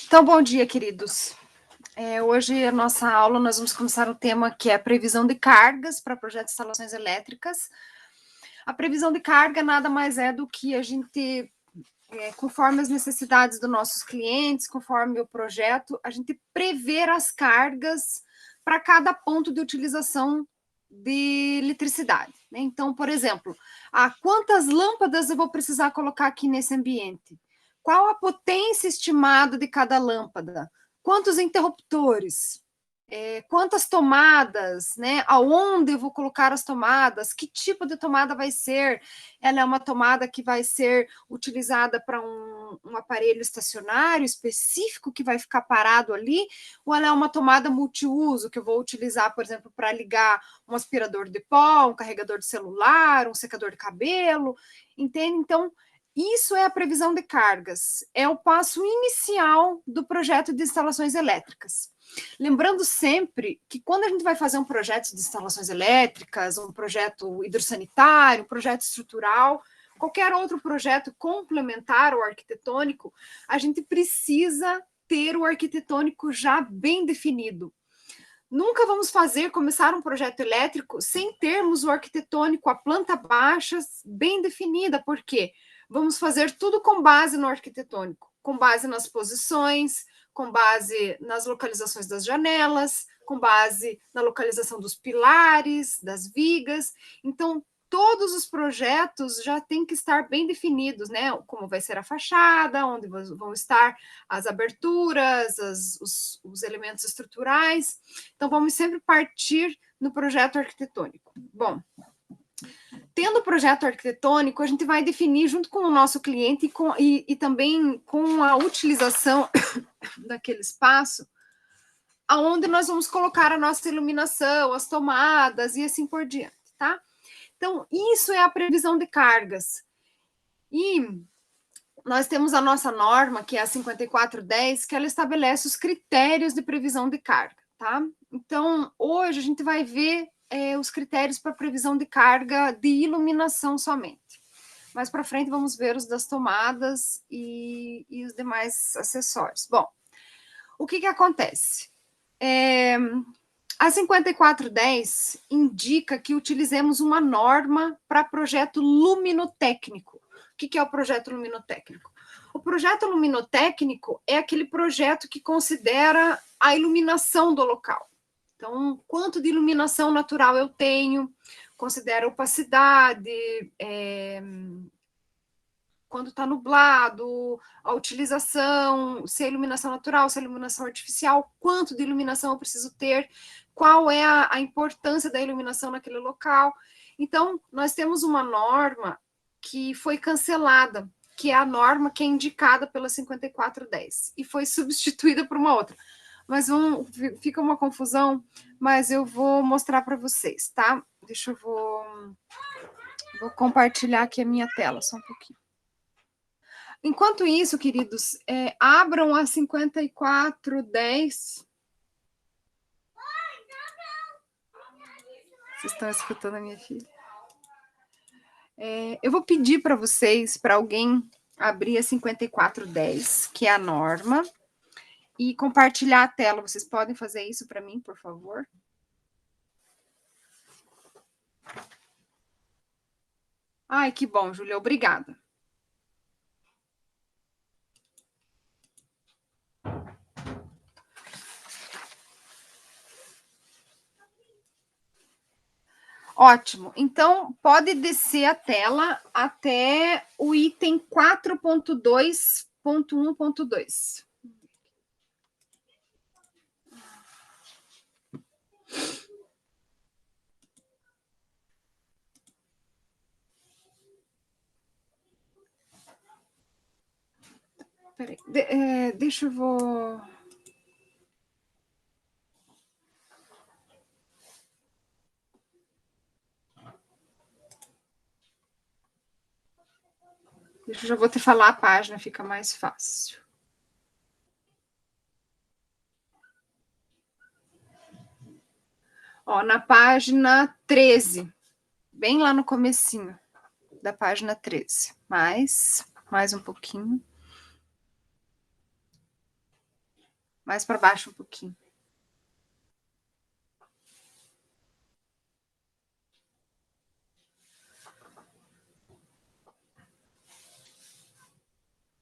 Então, bom dia, queridos. Hoje, a nossa aula, nós vamos começar um tema que é a previsão de cargas para projetos de instalações elétricas. A previsão de carga nada mais é do que a gente, conforme as necessidades dos nossos clientes, conforme o projeto, a gente prever as cargas para cada ponto de utilização de eletricidade, né? Então, por exemplo, quantas lâmpadas eu vou precisar colocar aqui nesse ambiente? Qual a potência estimada de cada lâmpada? Quantos interruptores? Quantas tomadas, né? Aonde eu vou colocar as tomadas? Que tipo de tomada vai ser? Ela é uma tomada que vai ser utilizada para um aparelho estacionário específico que vai ficar parado ali? Ou ela é uma tomada multiuso que eu vou utilizar, por exemplo, para ligar um aspirador de pó, um carregador de celular, um secador de cabelo? Entende? Então, isso é a previsão de cargas, é o passo inicial do projeto de instalações elétricas. Lembrando sempre que quando a gente vai fazer um projeto de instalações elétricas, um projeto hidrossanitário, um projeto estrutural, qualquer outro projeto complementar ao arquitetônico, a gente precisa ter o arquitetônico já bem definido. Nunca vamos começar um projeto elétrico sem termos o arquitetônico, a planta baixa bem definida, por quê? Vamos fazer tudo com base no arquitetônico, com base nas posições, com base nas localizações das janelas, com base na localização dos pilares, das vigas. Então, todos os projetos já têm que estar bem definidos, né? Como vai ser a fachada, onde vão estar as aberturas, os elementos estruturais. Então, vamos sempre partir no projeto arquitetônico. Bom, tendo o projeto arquitetônico, a gente vai definir junto com o nosso cliente e também com a utilização daquele espaço, aonde nós vamos colocar a nossa iluminação, as tomadas e assim por diante, tá? Então, isso é a previsão de cargas. E nós temos a nossa norma, que é a 5410, que ela estabelece os critérios de previsão de carga, tá? Então, hoje a gente vai ver os critérios para previsão de carga de iluminação somente. Mais para frente vamos ver os das tomadas e os demais acessórios. Bom, o que acontece? A 5410 indica que utilizemos uma norma para projeto luminotécnico. O que é o projeto luminotécnico? O projeto luminotécnico é aquele projeto que considera a iluminação do local. Então, quanto de iluminação natural eu tenho, considera opacidade, quando está nublado, a utilização, se é iluminação natural, se é iluminação artificial, quanto de iluminação eu preciso ter, qual é a importância da iluminação naquele local. Então, nós temos uma norma que foi cancelada, que é a norma que é indicada pela 5410, e foi substituída por uma outra. Mas fica uma confusão, mas eu vou mostrar para vocês, tá? Vou compartilhar aqui a minha tela, só um pouquinho. Enquanto isso, queridos, abram a 5410. Vocês estão escutando a minha filha? Eu vou pedir para vocês, para alguém abrir a 5410, que é a norma, e compartilhar a tela. Vocês podem fazer isso para mim, por favor? Ai, que bom, Júlia, obrigada. Ótimo. Então, pode descer a tela até o item 4.2.1.2. Peraí, deixa eu vou... Eu já vou te falar a página, fica mais fácil. Ó, na página 13, bem lá no comecinho da página 13. Mais um pouquinho. Mais para baixo um pouquinho.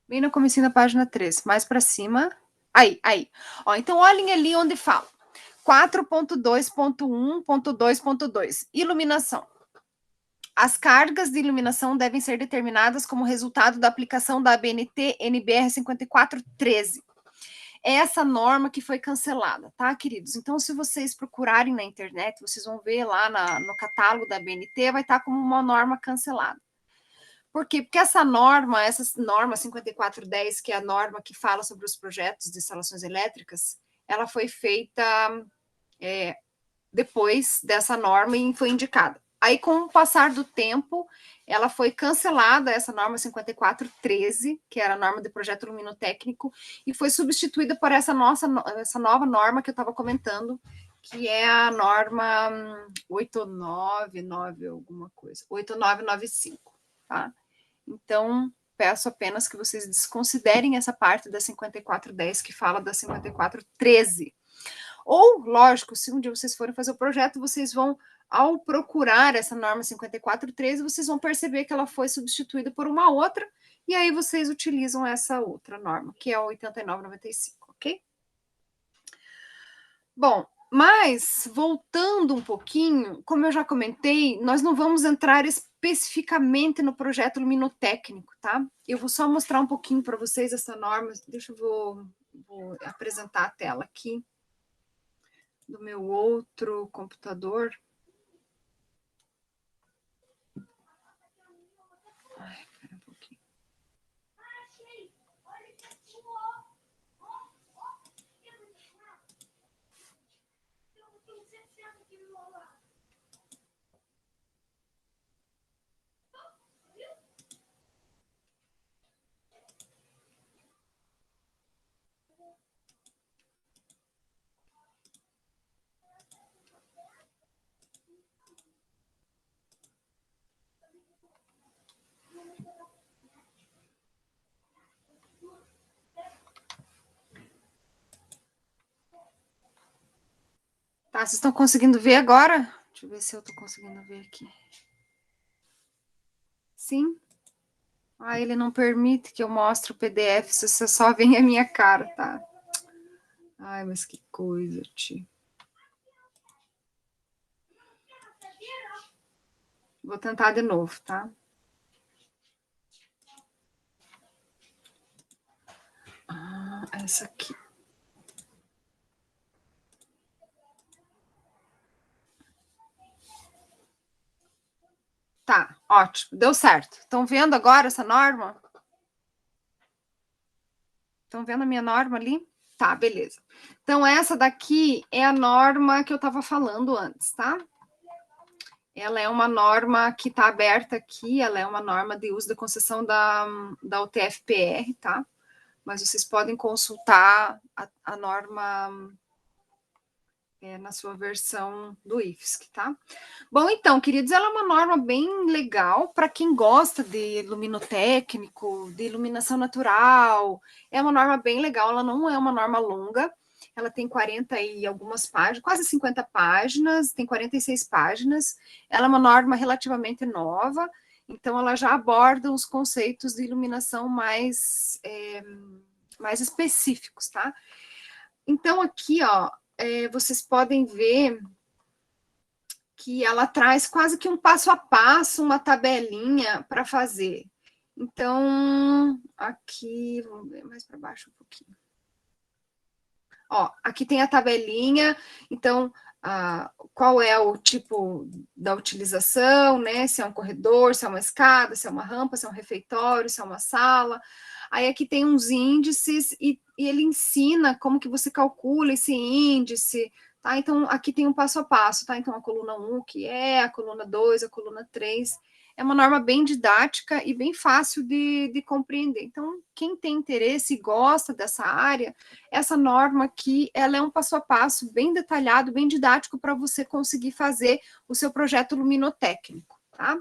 Bem no comecinho da página 3, mais para cima. Aí. Ó, então, olhem ali onde fala. 4.2.1.2.2. Iluminação. As cargas de iluminação devem ser determinadas como resultado da aplicação da ABNT NBR 5413. É essa norma que foi cancelada, tá, queridos? Então, se vocês procurarem na internet, vocês vão ver lá no catálogo da ABNT, vai estar como uma norma cancelada. Por quê? Porque essa norma 5410, que é a norma que fala sobre os projetos de instalações elétricas, ela foi feita depois dessa norma e foi indicada. Aí, com o passar do tempo, ela foi cancelada, essa norma 5413, que era a norma de projeto luminotécnico, e foi substituída por essa nova norma que eu estava comentando, que é a norma 899 alguma coisa, 8995, tá? Então, peço apenas que vocês desconsiderem essa parte da 5410 que fala da 5413. Ou, lógico, se um dia vocês forem fazer o projeto, vocês vão, ao procurar essa norma 5413, vocês vão perceber que ela foi substituída por uma outra, e aí vocês utilizam essa outra norma, que é o 8995, ok? Bom, mas, voltando um pouquinho, como eu já comentei, nós não vamos entrar especificamente no projeto luminotécnico, tá? Eu vou só mostrar um pouquinho para vocês essa norma. Deixa eu vou apresentar a tela aqui do meu outro computador. Ai, pera um pouquinho. Tá, vocês estão conseguindo ver agora? Deixa eu ver se eu estou conseguindo ver aqui. Sim? Ah, ele não permite que eu mostre o PDF, se você só vê a minha cara, tá? Ai, mas que coisa, tio. Vou tentar de novo, tá? Essa aqui. Tá, ótimo, deu certo. Estão vendo agora essa norma? Estão vendo a minha norma ali? Tá, beleza. Então, essa daqui é a norma que eu estava falando antes, tá? Ela é uma norma que está aberta aqui, ela é uma norma de uso da concessão da UTF-PR, tá? Mas vocês podem consultar a norma na sua versão do IFSC, tá? Bom, então, queridos, ela é uma norma bem legal para quem gosta de luminotécnico, de iluminação natural. É uma norma bem legal, ela não é uma norma longa, ela tem 40 e algumas páginas, quase 50 páginas, tem 46 páginas. Ela é uma norma relativamente nova, então ela já aborda os conceitos de iluminação mais específicos, tá? Então, aqui, ó, vocês podem ver que ela traz quase que um passo a passo, uma tabelinha para fazer. Então, aqui, vamos ver mais para baixo um pouquinho. Ó, aqui tem a tabelinha, então, qual é o tipo da utilização, né? Se é um corredor, se é uma escada, se é uma rampa, se é um refeitório, se é uma sala. Aí aqui tem uns índices e ele ensina como que você calcula esse índice, tá? Então, aqui tem um passo a passo, tá? Então, a coluna 1, que é, a coluna 2, a coluna 3. É uma norma bem didática e bem fácil de compreender. Então, quem tem interesse e gosta dessa área, essa norma aqui, ela é um passo a passo bem detalhado, bem didático para você conseguir fazer o seu projeto luminotécnico, tá?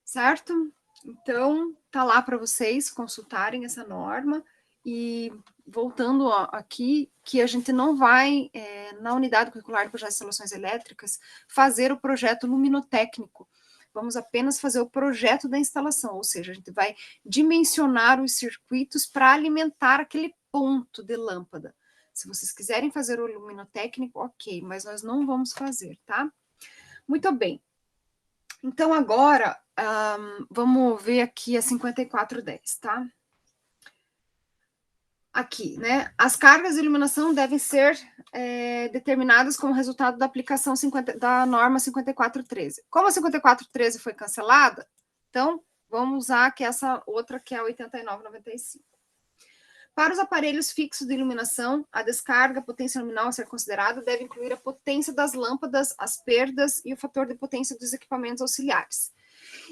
Certo? Então, tá lá para vocês consultarem essa norma E voltando aqui, que a gente não vai, na unidade curricular de projetos de instalações elétricas, fazer o projeto luminotécnico. Vamos apenas fazer o projeto da instalação, ou seja, a gente vai dimensionar os circuitos para alimentar aquele ponto de lâmpada. Se vocês quiserem fazer o luminotécnico, ok, mas nós não vamos fazer, tá? Muito bem. Então, agora, vamos ver aqui a 5410, tá? Aqui, né? As cargas de iluminação devem ser determinadas como resultado da aplicação da norma 5413. Como a 5413 foi cancelada, então vamos usar que essa outra que é a 8995. Para os aparelhos fixos de iluminação, a descarga, a potência nominal a ser considerada deve incluir a potência das lâmpadas, as perdas e o fator de potência dos equipamentos auxiliares.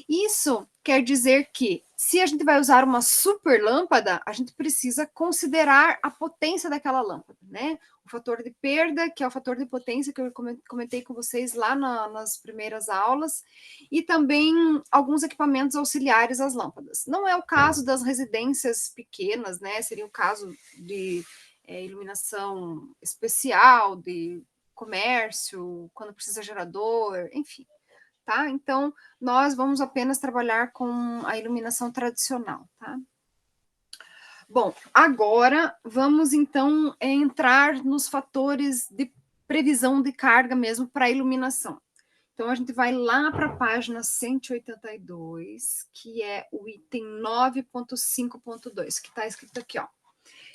Isso quer dizer que, se a gente vai usar uma super lâmpada, a gente precisa considerar a potência daquela lâmpada, né? O fator de perda, que é o fator de potência que eu comentei com vocês lá nas primeiras aulas, e também alguns equipamentos auxiliares às lâmpadas. Não é o caso das residências pequenas, né? Seria o caso de iluminação especial, de comércio, quando precisa gerador, enfim. Tá? Então, nós vamos apenas trabalhar com a iluminação tradicional, tá? Bom, agora vamos então entrar nos fatores de previsão de carga mesmo para a iluminação. Então, a gente vai lá para a página 182, que é o item 9.5.2, que está escrito aqui, ó.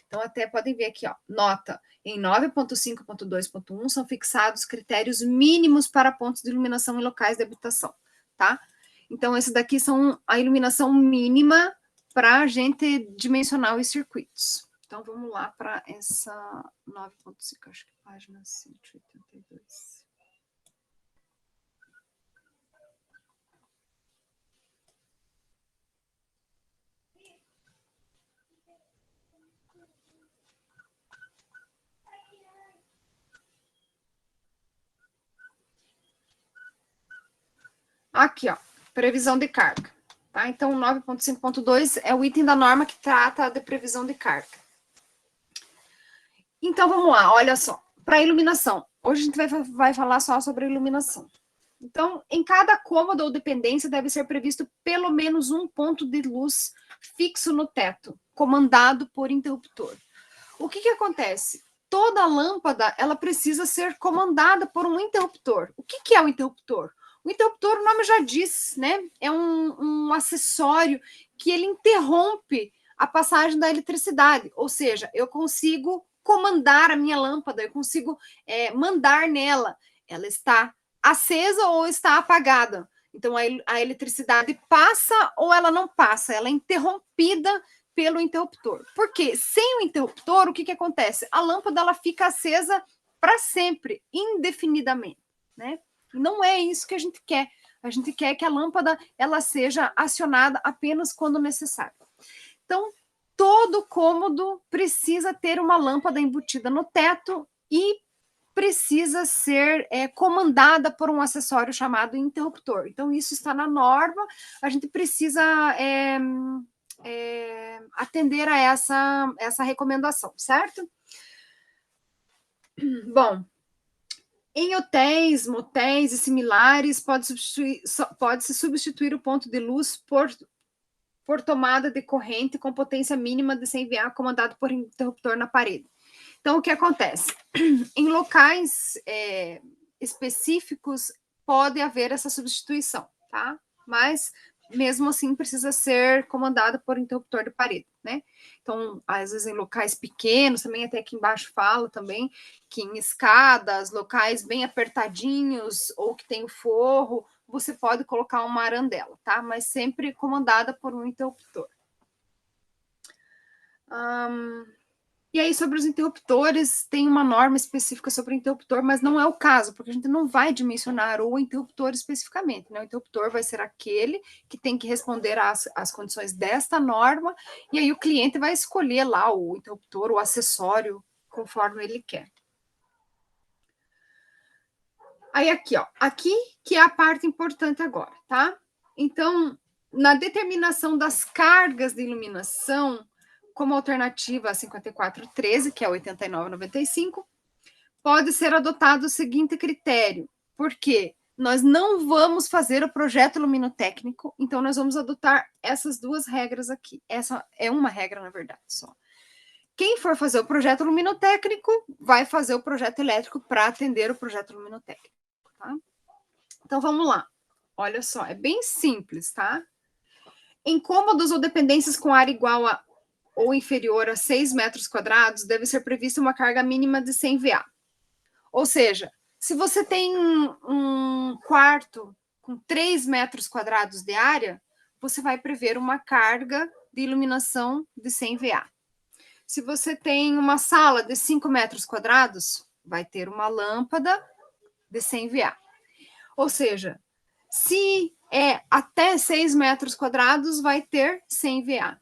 Então, até podem ver aqui, ó, nota, em 9.5.2.1 são fixados critérios mínimos para pontos de iluminação em locais de habitação, tá? Então, esse daqui são a iluminação mínima para a gente dimensionar os circuitos. Então, vamos lá para essa 9.5, acho que é página 182. Aqui, ó, previsão de carga. Tá? Então, 9.5.2 é o item da norma que trata de previsão de carga. Então, vamos lá, olha só. Para iluminação. Hoje a gente vai falar só sobre iluminação. Então, em cada cômodo ou dependência deve ser previsto pelo menos um ponto de luz fixo no teto, comandado por interruptor. O que acontece? Toda lâmpada, ela precisa ser comandada por um interruptor. O que é o interruptor? O interruptor, o nome já diz, né? É um acessório que ele interrompe a passagem da eletricidade. Ou seja, eu consigo comandar a minha lâmpada, eu consigo mandar nela. Ela está acesa ou está apagada. Então, a eletricidade passa ou ela não passa, ela é interrompida pelo interruptor. Porque sem o interruptor, o que acontece? A lâmpada ela fica acesa para sempre, indefinidamente, né? E não é isso que a gente quer. A gente quer que a lâmpada ela seja acionada apenas quando necessário. Então, todo cômodo precisa ter uma lâmpada embutida no teto e precisa ser comandada por um acessório chamado interruptor. Então, isso está na norma, a gente precisa atender a essa recomendação, certo? Bom, em hotéis, motéis e similares, pode-se substituir o ponto de luz por tomada de corrente com potência mínima de 100 VA comandado por interruptor na parede. Então, o que acontece? Em locais específicos, pode haver essa substituição, tá? Mas, mesmo assim, precisa ser comandada por interruptor de parede, né? Então, às vezes, em locais pequenos, também até aqui embaixo fala também, que em escadas, locais bem apertadinhos, ou que tem o forro, você pode colocar uma arandela, tá? Mas sempre comandada por um interruptor. E aí, sobre os interruptores, tem uma norma específica sobre o interruptor, mas não é o caso, porque a gente não vai dimensionar o interruptor especificamente, né? O interruptor vai ser aquele que tem que responder às condições desta norma, e aí o cliente vai escolher lá o interruptor, o acessório, conforme ele quer. Aí aqui, ó, aqui que é a parte importante agora, tá? Então, na determinação das cargas de iluminação, como alternativa a 5413, que é 89,95, pode ser adotado o seguinte critério, porque nós não vamos fazer o projeto luminotécnico, então nós vamos adotar essas duas regras aqui. Essa é uma regra, na verdade, só. Quem for fazer o projeto luminotécnico vai fazer o projeto elétrico para atender o projeto luminotécnico, tá? Então, vamos lá. Olha só, é bem simples, tá? Incômodos ou dependências com área igual a ou inferior a 6 metros quadrados, deve ser prevista uma carga mínima de 100 VA. Ou seja, se você tem um quarto com 3 metros quadrados de área, você vai prever uma carga de iluminação de 100 VA. Se você tem uma sala de 5 metros quadrados, vai ter uma lâmpada de 100 VA. Ou seja, se é até 6 metros quadrados, vai ter 100 VA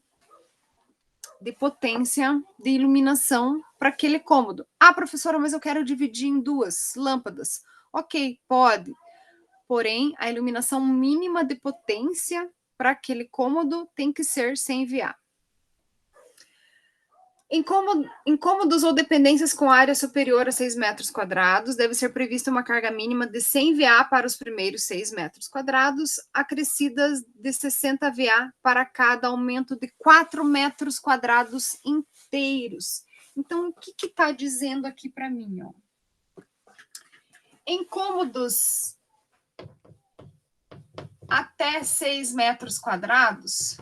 de potência de iluminação para aquele cômodo. Ah, professora, mas eu quero dividir em duas lâmpadas. Ok, pode. Porém, a iluminação mínima de potência para aquele cômodo tem que ser 100 VA. Incômodos ou dependências com área superior a 6 metros quadrados, deve ser prevista uma carga mínima de 100 VA para os primeiros 6 metros quadrados, acrescidas de 60 VA para cada aumento de 4 metros quadrados inteiros. Então, o que está dizendo aqui para mim? Ó? Incômodos até 6 metros quadrados,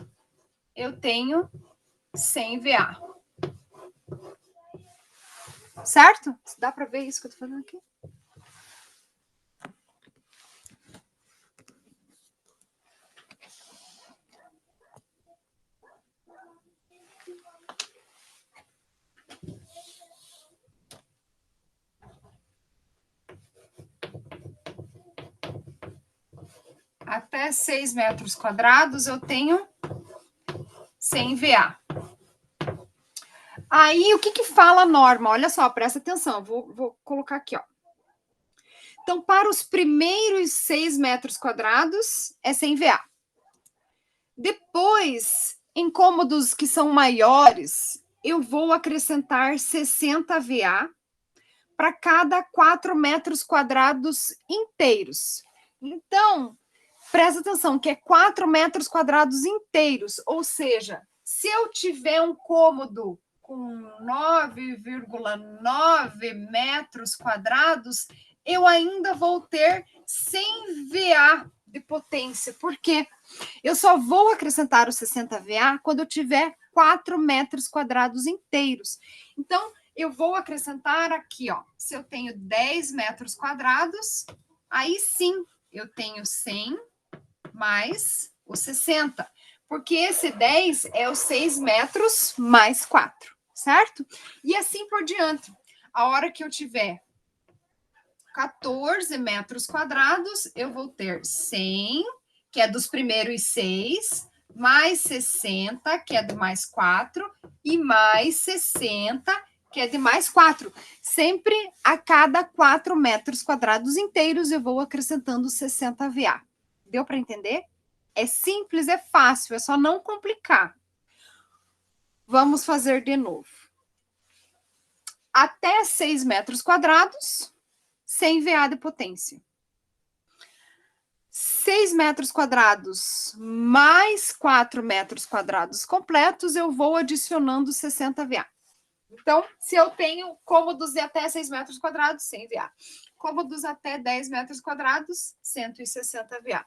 eu tenho 100 VA. Certo? Dá para ver isso que eu tô fazendo aqui? Até 6 metros quadrados eu tenho 100 VA. Aí, o que fala a norma? Olha só, presta atenção, vou colocar aqui, ó. Então, para os primeiros 6 metros quadrados, é 100 VA. Depois, em cômodos que são maiores, eu vou acrescentar 60 VA para cada 4 metros quadrados inteiros. Então, presta atenção, que é 4 metros quadrados inteiros, ou seja, se eu tiver um cômodo com 9,9 metros quadrados, eu ainda vou ter 100 VA de potência, porque eu só vou acrescentar os 60 VA quando eu tiver 4 metros quadrados inteiros. Então, eu vou acrescentar aqui, ó, se eu tenho 10 metros quadrados, aí sim, eu tenho 100 mais os 60, porque esse 10 é os 6 metros mais 4, certo? E assim por diante. A hora que eu tiver 14 metros quadrados, eu vou ter 100, que é dos primeiros 6, mais 60, que é de mais 4, e mais 60, que é de mais 4. Sempre a cada 4 metros quadrados inteiros, eu vou acrescentando 60 VA. Deu para entender? É simples, é fácil, é só não complicar. Vamos fazer de novo. Até 6 metros quadrados, 100 VA de potência. 6 metros quadrados mais 4 metros quadrados completos, eu vou adicionando 60 VA. Então, se eu tenho cômodos de até 6 metros quadrados, 100 VA. Cômodos até 10 metros quadrados, 160 VA.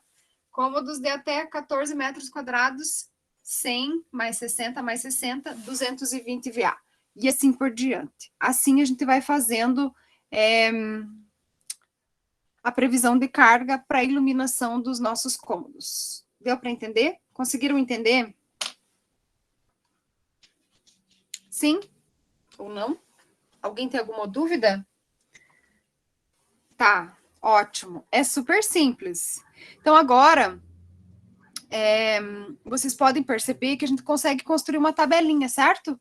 Cômodos de até 14 metros quadrados, 100 mais 60 mais 60, 220 VA. E assim por diante. Assim a gente vai fazendo a previsão de carga para a iluminação dos nossos cômodos. Deu para entender? Conseguiram entender? Sim? Ou não? Alguém tem alguma dúvida? Tá, ótimo. É super simples. Então, agora, vocês podem perceber que a gente consegue construir uma tabelinha, certo?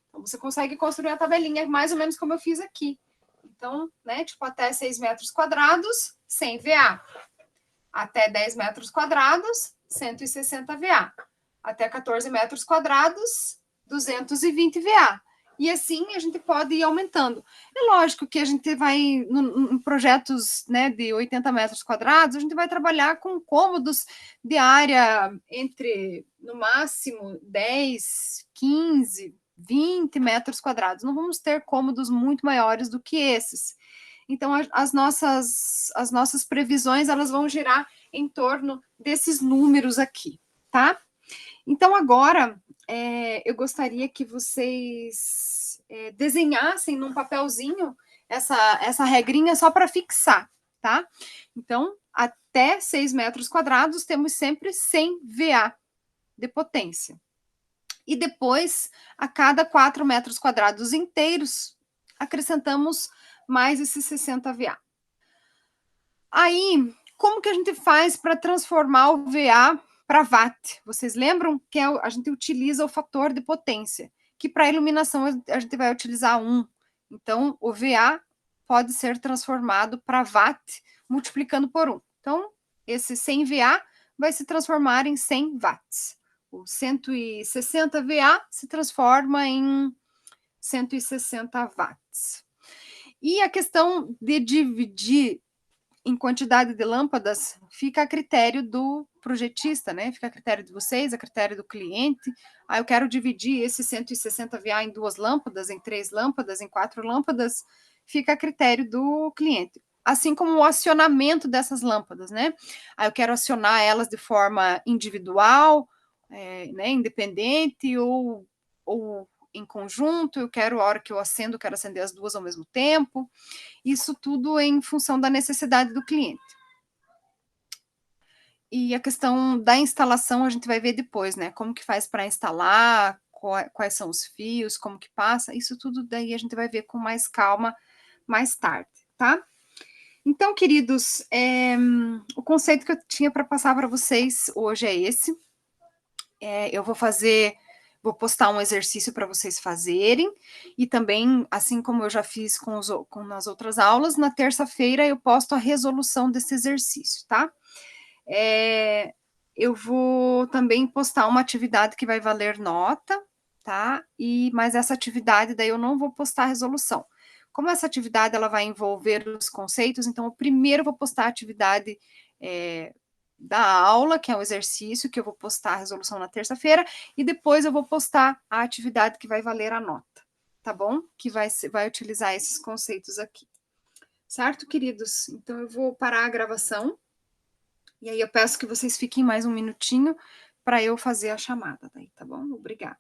Então, você consegue construir uma tabelinha mais ou menos como eu fiz aqui. Então, né, tipo, até 6 metros quadrados, 100 VA. Até 10 metros quadrados, 160 VA. Até 14 metros quadrados, 220 VA. E assim a gente pode ir aumentando. É lógico que a gente vai, em projetos, né, de 80 metros quadrados, a gente vai trabalhar com cômodos de área entre, no máximo, 10, 15, 20 metros quadrados. Não vamos ter cômodos muito maiores do que esses. Então, as nossas previsões, elas vão girar em torno desses números aqui, tá? Então, agora, eu gostaria que vocês desenhassem num papelzinho essa regrinha só para fixar, tá? Então, até 6 metros quadrados, temos sempre 100 VA de potência. E depois, a cada 4 metros quadrados inteiros, acrescentamos mais esses 60 VA. Aí, como que a gente faz para transformar o VA para watt? Vocês lembram que a gente utiliza o fator de potência, que para iluminação a gente vai utilizar 1. Então, o VA pode ser transformado para watt multiplicando por 1. Então, esse 100 VA vai se transformar em 100 watts. O 160 VA se transforma em 160 watts. E a questão de dividir em quantidade de lâmpadas fica a critério do projetista, né? Fica a critério de vocês, a critério do cliente. Ah, eu quero dividir esse 160 VA em 2 lâmpadas, em 3 lâmpadas, em 4 lâmpadas, fica a critério do cliente. Assim como o acionamento dessas lâmpadas, né? Ah, eu quero acionar elas de forma individual, né, independente ou em conjunto, eu quero, a hora que eu acendo, quero acender as duas ao mesmo tempo. Isso tudo em função da necessidade do cliente. E a questão da instalação a gente vai ver depois, né? Como que faz para instalar, quais são os fios, como que passa, isso tudo daí a gente vai ver com mais calma mais tarde, tá? Então, queridos, o conceito que eu tinha para passar para vocês hoje é esse. Eu vou postar um exercício para vocês fazerem, e também, assim como eu já fiz nas outras aulas, na terça-feira eu posto a resolução desse exercício, tá? Eu vou também postar uma atividade que vai valer nota, tá? Mas essa atividade daí eu não vou postar a resolução. Como essa atividade ela vai envolver os conceitos, então eu primeiro vou postar a atividade da aula, que é o exercício, que eu vou postar a resolução na terça-feira, e depois eu vou postar a atividade que vai valer a nota, tá bom? Que vai utilizar esses conceitos aqui. Certo, queridos? Então eu vou parar a gravação, e aí eu peço que vocês fiquem mais um minutinho para eu fazer a chamada daí, tá bom? Obrigada.